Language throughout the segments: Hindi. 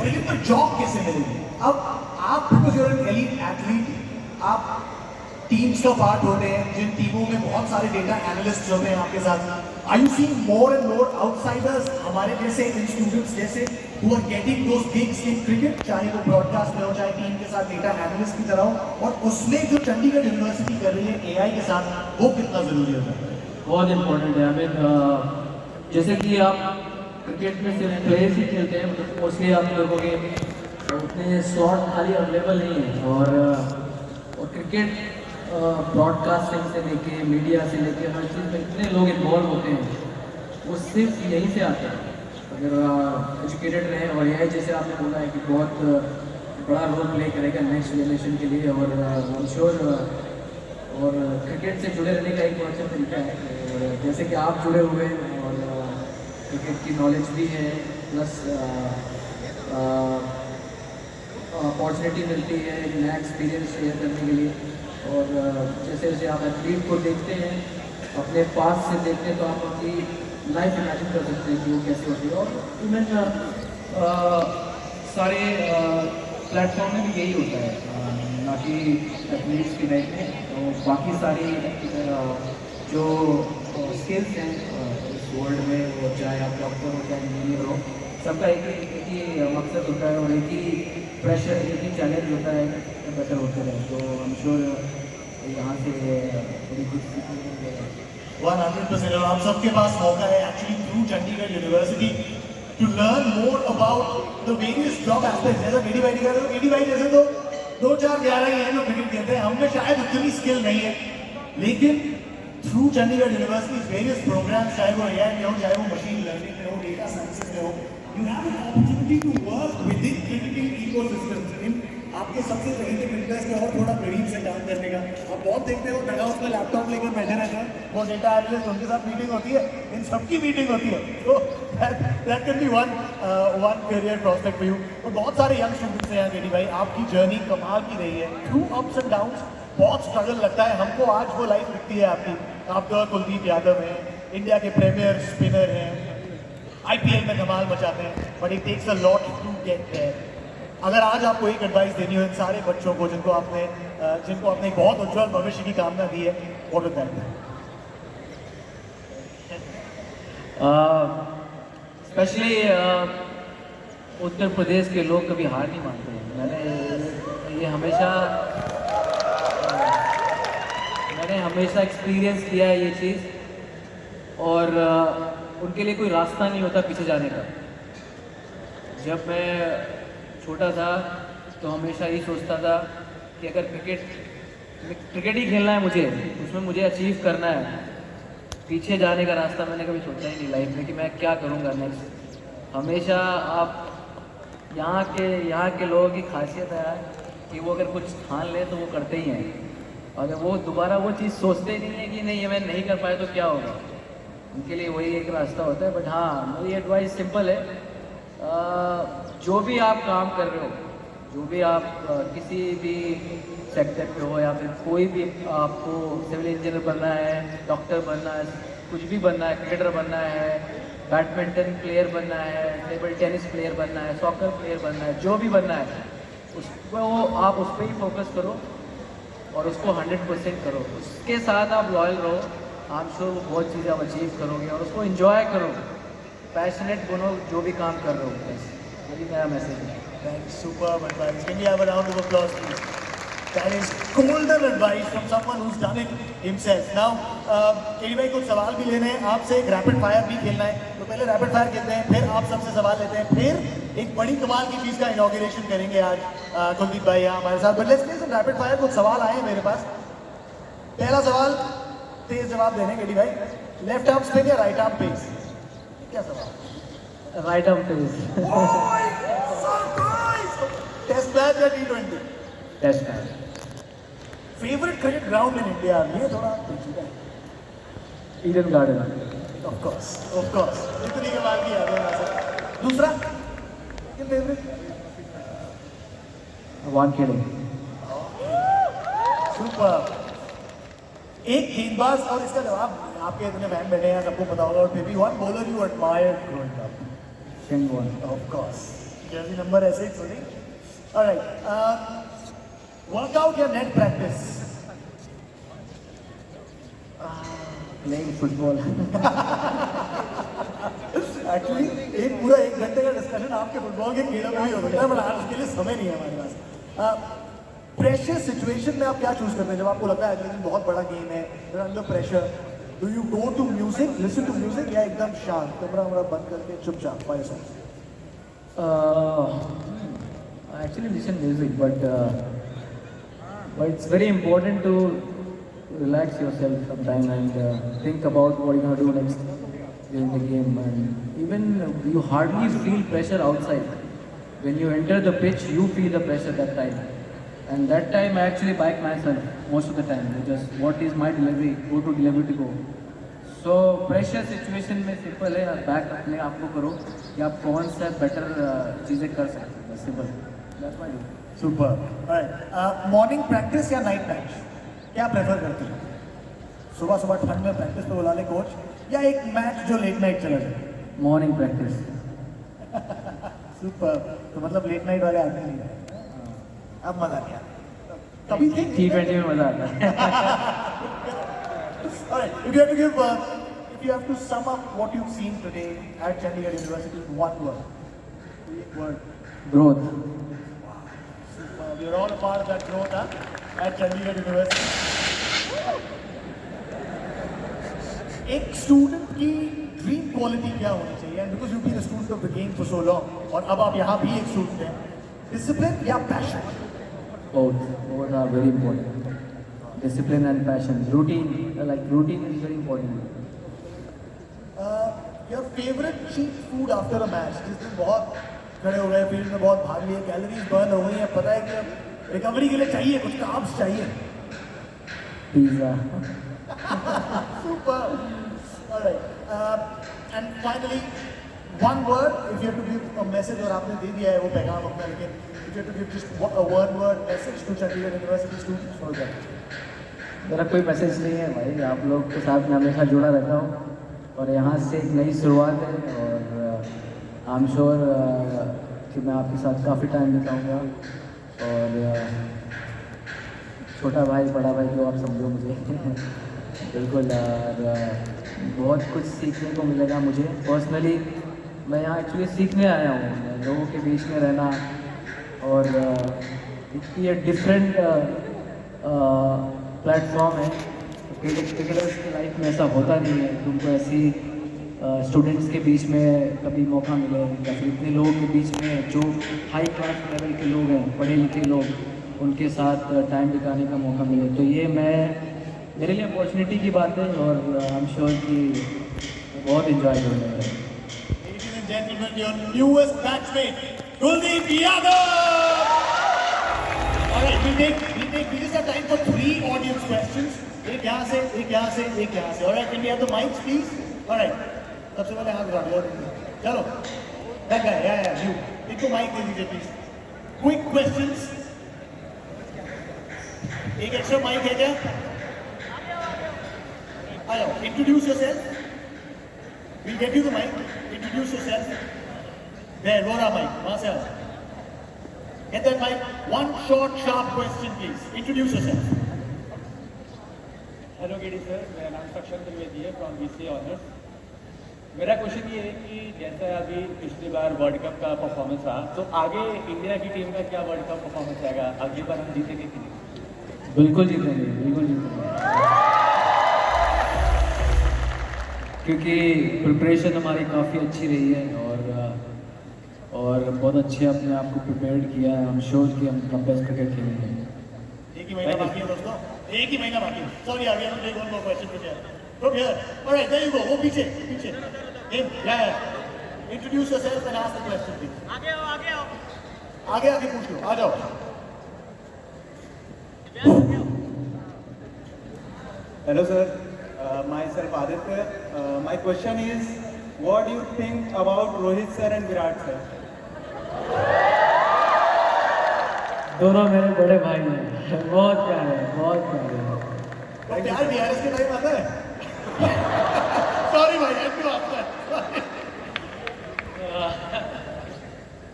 लेकिन तो जॉब कैसे मिलेगी? अब आप because your an elite athlete, आप टीम्स का पार्ट होते हैं, जिन टीमों में बहुत सारे डेटा एनालिस्ट होते हैं आपके साथ। Are you seeing more and more outsiders हमारे जैसे इन स्टूडेंट्स जैसे who are getting those gigs in cricket, चाहे वो ब्रॉडकास्ट में हो चाहे टीम के साथ डेटा एनालिस्ट की तरह हो, और उसमें जो चंडीगढ़ यूनिवर्सिटी कर रही है एआई के साथ, वो कितना जरूरी होता है? बहुत इम्पोर्टेंट है। आई मीन जैसे कि आप क्रिकेट में सिर्फ प्लेयर्स ही खेलते हैं, मतलब मोस्टली आप लोगों के उतने स्लॉट खाली अवेलेबल नहीं है। और क्रिकेट ब्रॉडकास्टिंग से लेके मीडिया से लेके हर चीज़ में इतने लोग इन्वॉल्व होते हैं, वो सिर्फ यहीं से आता है। अगर एजुकेटेड रहें, और यह जैसे आपने बोला है कि बहुत बड़ा रोल प्ले करेगा नेक्स्ट जनरेशन के लिए, और आई एम श्योर और क्रिकेट से जुड़े रहने का एक बहुत अच्छा तरीका है। और जैसे कि आप जुड़े हुए हैं और क्रिकेट की नॉलेज भी है, प्लस अपॉर्चुनिटी मिलती है एक नया एक्सपीरियंस शेयर करने के लिए। और जैसे जैसे आप एथलीट को देखते हैं, अपने पास से देखते हैं, तो आप अपनी लाइफ इमेजिन कर सकते हैं कि वो कैसे होती है। और इवन सारे प्लेटफॉर्म में भी यही होता है, ना कि एथलीट्स की लाइफ में। तो बाकी सारी जो स्किल्स हैं इस वर्ल्ड में, वो चाहे आप डॉक्टर हो चाहे इंजीनियर हो, सबका एक ही मकसद होता है और एक ही प्रेशर, एक ही चैलेंज होता है कि बेटर होते रहे। तो आई एम श्योर यहाँ से बड़ी कुछ सीखने को मिलेगा। 100%। और आप सबके पास मौका है actually through Chandigarh university to learn more about the various job aspects. जैसा केडी भाई कह रहे हो, केडी भाई जैसे तो 2-4-11 ही हैं जो क्रिकेट खेलते हैं, हम में शायद उतनी स्किल नहीं है, लेकिन through Chandigarh university various programmes, चाहे वो एआई में हो, चाहे वो मशीन लर्निंग में हो, डेटा साइंसेस में हो, you have an opportunity to work with in cricketing ecosystems. आपके सबसे पहले इंटरेस्ट है और थोड़ा करीब से काम करने का। आप बहुत देखते हो डगा उसमें लैपटॉप लेकर बैठे रहते हैं, वो डेटा एनालिस्ट, उनके साथ मीटिंग होती है, इन सबकी मीटिंग होती है। तो that can be one career prospect for you. और बहुत सारे यंग स्टूडेंट्स हैं यहाँ केडी भाई, आपकी जर्नी कमाल की रही है थ्रू अप्स एंड डाउन्स। बहुत स्ट्रगल लगता है हमको, आज वो लाइफ दिखती है आपकी। आप तो कुलदीप यादव हैं, इंडिया के प्रीमियर स्पिनर हैं, आईपीएल में धमाल मचाते हैं, but it takes a lot to get there. अगर आज आपको एक एडवाइस देनी हो इन सारे बच्चों को जिनको आपने एक बहुत उज्जवल भविष्य की कामना दी है, what would that be? Specially Uttar Pradesh के लोग कभी हार नहीं मानते हैं। मैंने हमेशा एक्सपीरियंस किया है ये चीज़, और उनके लिए कोई रास्ता नहीं होता पीछे जाने का। जब मैं छोटा था तो हमेशा यही सोचता था कि अगर क्रिकेट ही खेलना है मुझे, उसमें मुझे अचीव करना है, पीछे जाने का रास्ता मैंने कभी सोचा ही नहीं लाइफ में कि मैं क्या करूँगा नेक्स्ट। हमेशा आप यहाँ के लोगों की खासियत है कि वो अगर कुछ ठान ले तो वो करते ही हैं। अगर वो दोबारा वो चीज़ सोचते ही नहीं है कि नहीं ये मैं नहीं कर पाया तो क्या होगा, उनके लिए वही एक रास्ता होता है। बट हाँ, मेरी एडवाइस सिंपल है, जो भी आप काम कर रहे हो, जो भी आप किसी भी सेक्टर पे हो, या फिर कोई भी आपको सिविल इंजीनियर बनना है, डॉक्टर बनना है, कुछ भी बनना है, क्रिकेटर बनना है, बैडमिंटन प्लेयर बनना है, टेबल टेनिस प्लेयर बनना है, सॉकर प्लेयर बनना है, जो भी बनना है उसको आप उस पर ही फोकस करो और उसको 100% करो। उसके साथ आप लॉयल रहो, आई एम श्योर वो बहुत चीज़ें आप अचीव करोगे। और उसको इन्जॉय करो, पैशनेट बनो जो भी काम कर रहे हो। बस यही मेरा मैसेज है। Thanks, superb advice. Can we have a round of applause, please? That is golden advice from someone who's done it himself. Now, KD भाई कुछ सवाल भी लेने हैं आपसे, एक रैपिड फायर भी खेलना है, तो पहले रैपिड फायर खेलते हैं, फिर आप सबसे सवाल लेते हैं, फिर एक बड़ी कमाल की चीज़ का इनॉग्रेशन करेंगे आज कुलदीप भाई यहाँ हमारे साथ। But let's play some rapid fire. कुछ सवाल आए हैं मेरे पास। पहला सवाल, तेज जवाब देने केडी भाई, लेफ्ट आर्म स्पिन या राइट आर्म पेस? क्या सवाल? Right arm pace. Test match या T20? Test match. Favourite cricket ground in India? ये थोड़ा पेचीदा है। Eden garden. ऑफ कोर्स इतनी कमाल की याद है यहाँ से। दूसरा फेवरेट? वानखेड़े। सुपर। एक गेंदबाज, और इसका जवाब आपके इतने फैन बैठे हैं सबको पता होगा, और फिर भी one bowler you admire growing up? Shane Warne. Of course. Jersey number ऐसे ही थोड़ी। ऑलराइट, वर्कआउट या net practice? Playing football. Actually एक पूरा 1 घंटे का डिस्कशन आपके फुटबॉल के कीड़ों में भी हो सकता है, बट आज उसके लिए समय नहीं है हमारे पास। प्रेशर सिचुएशन में आप क्या चूज करते हैं जब आपको लगता है अगले दिन बहुत बड़ा गेम है, you're under pressure, do you go to music, listen to music, या एकदम शांत कमरा वमरा बंद करके चुपचाप by yourself? I actually listen music, but it's very important to relax yourself sometime and think about what you're gonna do next during the game. And even you hardly feel pressure outside. When you enter the pitch, you feel the pressure that time. And that time I actually bike myself most of the time. Just what is my delivery, go to delivery to go. So pressure situation में सिंपल है, आप बैक अपने आप को करो कि आप कौन सा बेटर चीज़ें कर सकते हैं, simple. That's my deal. Super. Alright, morning practice या नाइट मैच, क्या प्रेफर करते हैं? सुबह सुबह ठंड में प्रैक्टिस पे बुला ले कोच, या एक मैच जो लेट नाइट चला जाए? Morning practice. सुपर। तो मतलब लेट नाइट वाले आते नहीं है, अब मजा नहीं आता। कभी थे T20 में मज़ा आता है। Alright, if you have to sum up what you've seen today at Chandigarh University in one word. Growth. Super. We're all a part of that growth, at Chandigarh University. एक स्टूडेंट की ड्रीम क्वालिटी क्या होनी चाहिए? And because you been a student of the game for so long, और अब आप यहाँ भी एक स्टूडेंट हैं, डिसिप्लिन या passion? Both are very important. Discipline and passion. Routine is very important. Your favourite cheat food after a match, जिस दिन बहुत खड़े हो गए, फील्ड में बहुत भाग लिए, कैलोरीज बर्न हो गई हैं, पता है कि अब रिकवरी के लिए चाहिए कुछ कार्ब्स चाहिए? Pizza. Super. All right. And finally, one word. If you have to give a message, और आपने दे दिया है वो पैगाम अपना, लेकिन if you have to give just a one-word message to Chandigarh University students, what is that? मेरा कोई मैसेज नहीं है भाई, आप लोग के साथ मैं हमेशा जुड़ा रहता हूँ और यहाँ से एक नई शुरुआत है, और आई एम श्योर कि मैं आपके साथ काफ़ी टाइम बिताऊँगा, और छोटा भाई बड़ा भाई जो आप समझो मुझे। बिल्कुल, और बहुत कुछ सीखने को मिलेगा मुझे पर्सनली। मैं यहाँ एक्चुअली सीखने आया हूँ, लोगों के बीच में रहना, और ये डिफरेंट प्लेटफॉर्म है। क्रिकेटर्स की लाइफ में ऐसा होता नहीं है, तुमको ऐसी स्टूडेंट्स के बीच में कभी मौका मिले, या फिर इतने लोगों के बीच में जो हाई क्लास लेवल के लोग हैं, पढ़े लिखे लोग, उनके साथ टाइम बिताने का मौका मिले, तो ये मेरे लिए अपॉर्चुनिटी की बात है, और आई एम श्योर कि बहुत इन्जॉय करने वाला है। Ladies and gentlemen, your newest batchmate, Kuldeep Yadav! Alright, we just have time for 3 audience questions. एक यहाँ से, एक यहाँ से, एक यहाँ से. Alright, can we have the mics, please? Alright, सबसे पहले हाथ उठा लो। चलो, that guy, yeah, you. एक तो mic दे दीजिए, please. Quick questions. एक extra mic है क्या? आ जाओ, introduce yourself. We'll get you the mic. Introduce yourself. There, Rora mic. वहाँ से आओ. Get that mic. One short, sharp question, please. Introduce yourself. Hello गेडी सर, मेरा नाम सक्षम त्रिवेदी है फ्रॉम BCA ऑनर्स। मेरा क्वेश्चन ये है कि जैसा अभी पिछली बार वर्ल्ड कप का परफॉर्मेंस रहा, तो आगे इंडिया की टीम का क्या वर्ल्ड कप परफॉर्मेंस रहेगा? अगली बार हम जीतेंगे कि नहीं? बिल्कुल जीतेंगे, बिल्कुल जीतेंगे, क्योंकि प्रिपरेशन हमारी काफ़ी अच्छी रही है, और बहुत अच्छे अपने आप को प्रिपेयर्ड किया है। हम श्योर कि हम अपना बेस्ट क्रिकेट खेलेंगे। एक ही महीना बाकी है दोस्तों, एक ही महीना बाकी है। सॉरी आ गया, take one more question from here. From here. Alright, there you go. वो पीछे, पीछे. Yeah. Introduce yourself and ask the question, please. आगे आओ, आगे आओ. आगे आगे पूछ लो, आ जाओ. Hello sir, myself Aditya. My question is, what do you think about Rohit sir and Virat sir? दोनों मेरे बड़े भाई हैं, बहुत प्यारे हैं, बहुत प्यारे हैं। तो प्यार DRS के टाइम आता है? Sorry भाई, ऐसे बात है.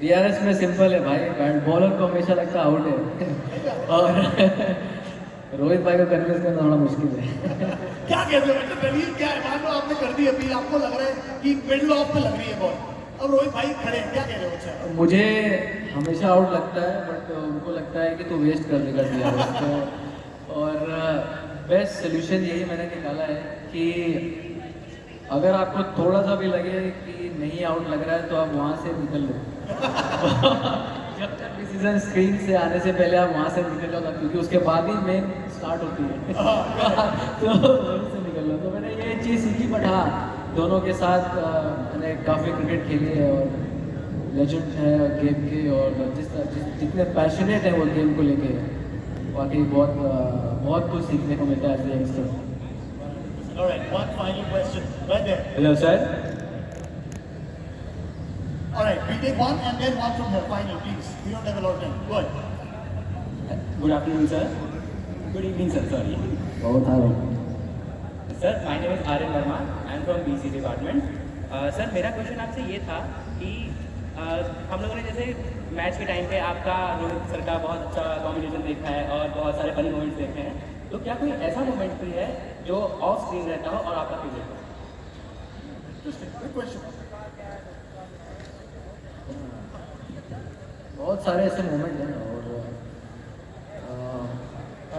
DRS में सिंपल है भाई, बैट बॉलर को हमेशा लगता है आउट है और रोहित भाई को कन्विंस करना थोड़ा मुश्किल है। क्या कहते हो मतलब दलील क्या है? मान लो आपने कर दी अपील, आपको लग रहा है कि मिडल ऑफ पे लग रही है बॉल, अब रोहित भाई खड़े हैं, क्या कह रहे हो? अच्छा मुझे हमेशा आउट लगता है, बट उनको लगता है कि तू वेस्ट कर देगा DRS को। और बेस्ट सोल्यूशन यही मैंने निकाला है कि अगर आपको थोड़ा सा भी लगे कि नहीं आउट लग रहा है तो आप वहाँ से निकल लो। जब तक डिसीजन स्क्रीन से आने से पहले आप वहाँ से निकल लो, क्योंकि उसके बाद ही मेन स्टार्ट होती है। तो वहीं से निकल लो। तो मैंने ये चीज़ सीखी, बट हाँ दोनों के साथ मैंने काफ़ी क्रिकेट खेली है और लेजेंड है गेम के, और जितने पैशनेट हैं वो गेम को लेके, वाकई बहुत कुछ सीखने को मिलता है as a youngster. All right, one final question right there. Hello sir. All right, we take one and then one from here. Final, please. We don't have a lot of time. Go ahead. Good afternoon sir. Good evening sir, sorry बहुत था sir. My name is Aryan Verma, I am from BC department. Sir मेरा क्वेश्चन आपसे ये था कि हम लोगों ने जैसे मैच के टाइम पे आपका रोहित सर का बहुत अच्छा कॉम्बिनेशन देखा है और बहुत सारे फनी मोमेंट्स देखे हैं, तो क्या कोई ऐसा मोमेंट भी है जो ऑफ स्क्रीन रहता हो और आपका फेवरेट हो? Interesting. Good question. बहुत सारे ऐसे मोमेंट हैं, और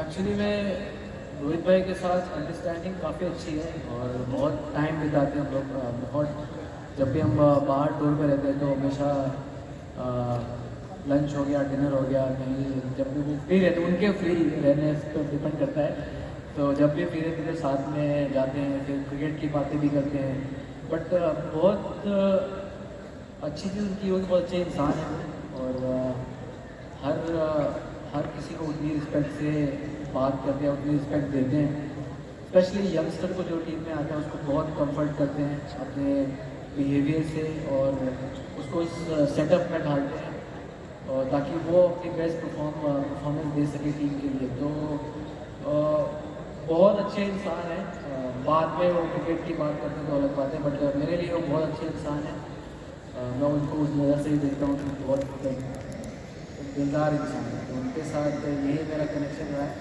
एक्चुअली में रोहित भाई के साथ अंडरस्टैंडिंग काफ़ी अच्छी है और बहुत टाइम बिताते हैं हम लोग। बहुत जब भी हम बाहर टूर पे रहते हैं तो हमेशा लंच हो गया, डिनर हो गया, कहीं जब भी वो फ्री रहते, उनके फ्री रहने पर डिपेंड करता है, तो जब भी फ्री रहते थे साथ में जाते हैं, फिर क्रिकेट की बातें भी करते हैं। बट बहुत अच्छी चीज़ उनकी होगी, बहुत अच्छे इंसान हैं और हर किसी को उतनी रिस्पेक्ट से बात करते हैं, उतनी रिस्पेक्ट देते हैं। स्पेशली यंगस्टर को जो टीम में आता है उसको बहुत कंफर्ट करते हैं अपने बिहेवियर से और उसको इस सेटअप में ढालते हैं, और ताकि वो अपनी बेस्ट परफॉर्मेंस दे सके टीम के लिए। तो बहुत अच्छे इंसान हैं। बाद में वो क्रिकेट की बात करते हैं तो अलग बात है, बट मेरे लिए वो बहुत अच्छे इंसान हैं। मैं उनको उस नज़र से ही देखता हूँ कि बहुत दिलदार इंसान है, तो उनके साथ यही मेरा कनेक्शन रहा है।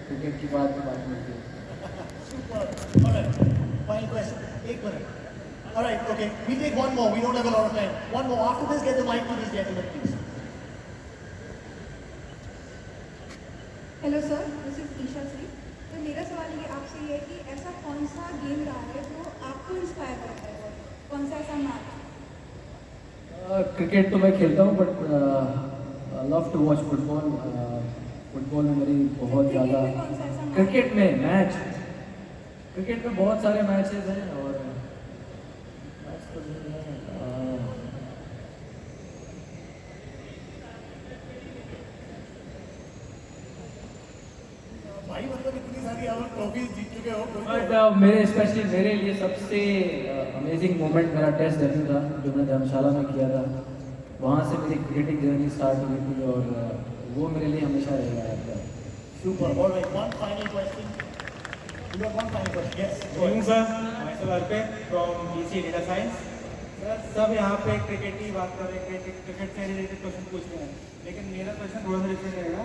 क्रिकेट की बात मिलती है। Super. All right. Final question. एक minute. All right. Okay. We take one more. We don't have a lot of time. One more. After this, get the mic to this gentleman, please. Hello sir, this is Isha Shri. तो मेरा सवाल ये आपसे ये है कि ऐसा कौन सा गेम रहा है जो आपको इंस्पायर करता है? कौन सा ऐसा मैच? क्रिकेट तो मैं खेलता हूँ, but love to watch football. Football में मेरी बहुत ज़्यादा, क्रिकेट में मैच, क्रिकेट में बहुत सारे मैचेस हैं और मैच तो नहीं है। भाई मतलब इतनी सारी आप ट्रॉफी जीत चुके हो। बट मेरे स्पेशली मेरे लिए सबसे अमेजिंग मोमेंट मेरा टेस्ट डेब्यू था जो मैं धर्मशाला में किया था। वहाँ से मेरी क्रिकेटिंग जर्नी स्टार्ट हुई थी और वो मेरे लिए हमेशा रहेगा याद। Super. All right. One final question. You got one final question. Yes. Good evening sir, myself Arpit from BC data science. Sir सब यहाँ पे क्रिकेट की बात कर रहे हैं, क्रिकेट से रिलेटेड क्वेश्चन पूछ रहे हैं, लेकिन मेरा क्वेश्चन थोड़ा सा डिफरेंट रहेगा।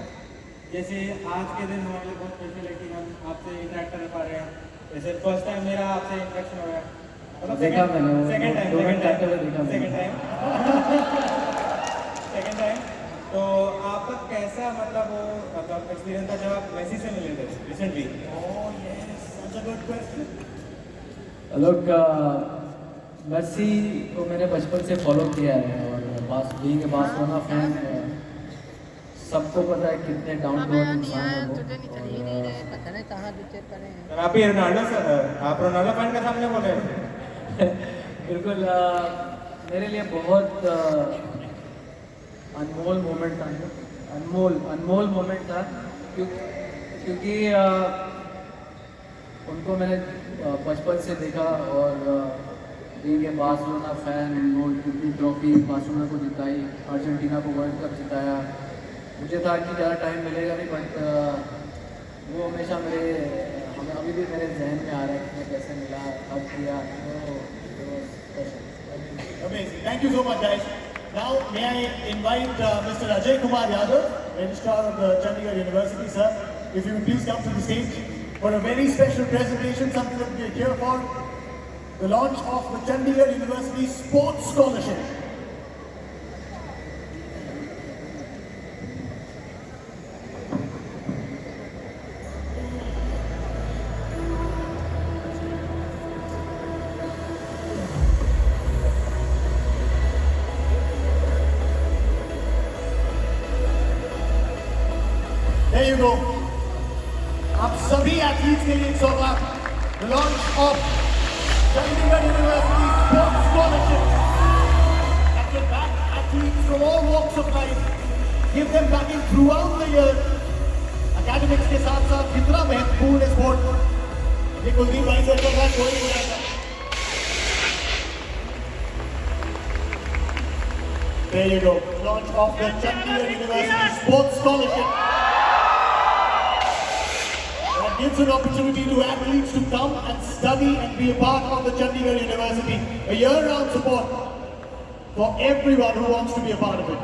जैसे आज के दिन हमारे लिए बहुत स्पेशल है कि हम आपसे इंटरेक्ट कर पा रहे हैं। जैसे फर्स्ट टाइम मेरा आपसे इंटरेक्शन हो रहा है, मतलब देखा मैंने वो सेकंड टाइम टूर्नामेंट जाते हुए देखा मैंने। सेकंड टाइम तो आपका कैसा मतलब वो मतलब एक्सपीरियंस था जब आप मेसी से मिले थे recently? Oh yes. That's a good question. लोग मेसी को मैंने बचपन से फॉलो किया है और बीइंग ए बार्सिलोना फैन सबको पता है कितने डाउन टू अर्थ इंसान है वो। पता नहीं कहाँ दूसरे पड़े हैं। सर आप ही रोनाल्डो सर, आप रोनाल्डो फैन के सामने बोले हैं। बिल्कुल मेरे लिए बहुत अनमोल मोमेंट था, अनमोल मोमेंट था क्योंकि उनको मैंने बचपन से देखा और बीइंग ए बार्सिलोना फैन उन्होंने ट्रॉफी बार्सिलोना को जिताई, अर्जेंटीना को वर्ल्ड कप जिताया। मुझे था कि ज़्यादा टाइम मिलेगा नहीं, बट वो हमेशा हमें अभी भी मेरे जहन में आ रहा है कि मैं कैसे मिला, कब किया, तो Amazing. Thank you so much, guys. Now, may I invite Mr. Ajay Kumar Yadav, Registrar of the Chandigarh University, sir, if you would please come to the stage for a very special presentation, something that we are here for, the launch of the Chandigarh University Sports Scholarship. There you go. आप सभी एथलीट्स के लिए एक सौगात, the launch of Chandigarh University Sports Scholarship that will back athletes from all walks of life, give them backing throughout the year. Academics के साथ साथ कितना महत्वपूर्ण है स्पोर्ट, ये कुलदीप भाई से कर रहा कोई नहीं जाता. There you go. Launch of the Chandigarh University Sports Scholarship. That gives an opportunity to athletes to come and study and be a part of the Chandigarh University. A year-round support for everyone who wants to be a part of it.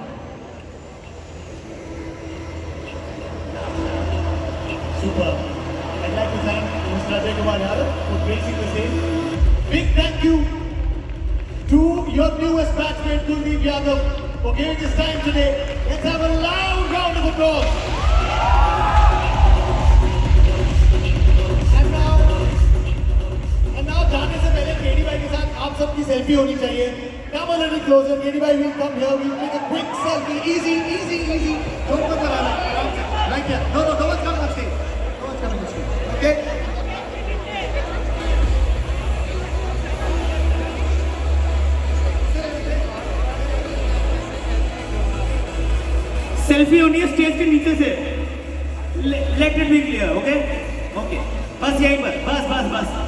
Super. I'd like to thank Mr. Ajay Kumar Yadav for gracing the stage. Big thank you to your newest batchmate, Kuldeep Yadav, for giving his time today. Let's have a loud round of applause. And now जाने से पहले केडी भाई के साथ आप सबकी सेल्फी होनी चाहिए. Come a little closer. KD भाई will come here. We'll take a quick selfie. Easy, easy, easy. Don't look around. Like that. No, no, no one's coming on stage. No one's coming on stage. Okay? Selfie होनी है स्टेज के नीचे से. Let it be clear. Okay okay, बस यहीं पर, बस बस बस.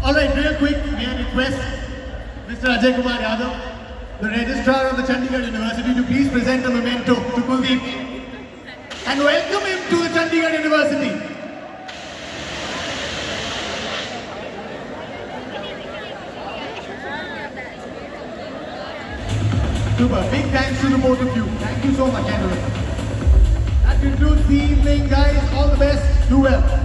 Alright, real quick, may I request Mr. Ajay Kumar Yadav, the Registrar of the Chandigarh University, to please present a memento to Kuldeep and welcome him to the Chandigarh University. Super, big thanks to the both of you. Thank you so much, gentlemen. That concludes the evening, guys. All the best. Do well.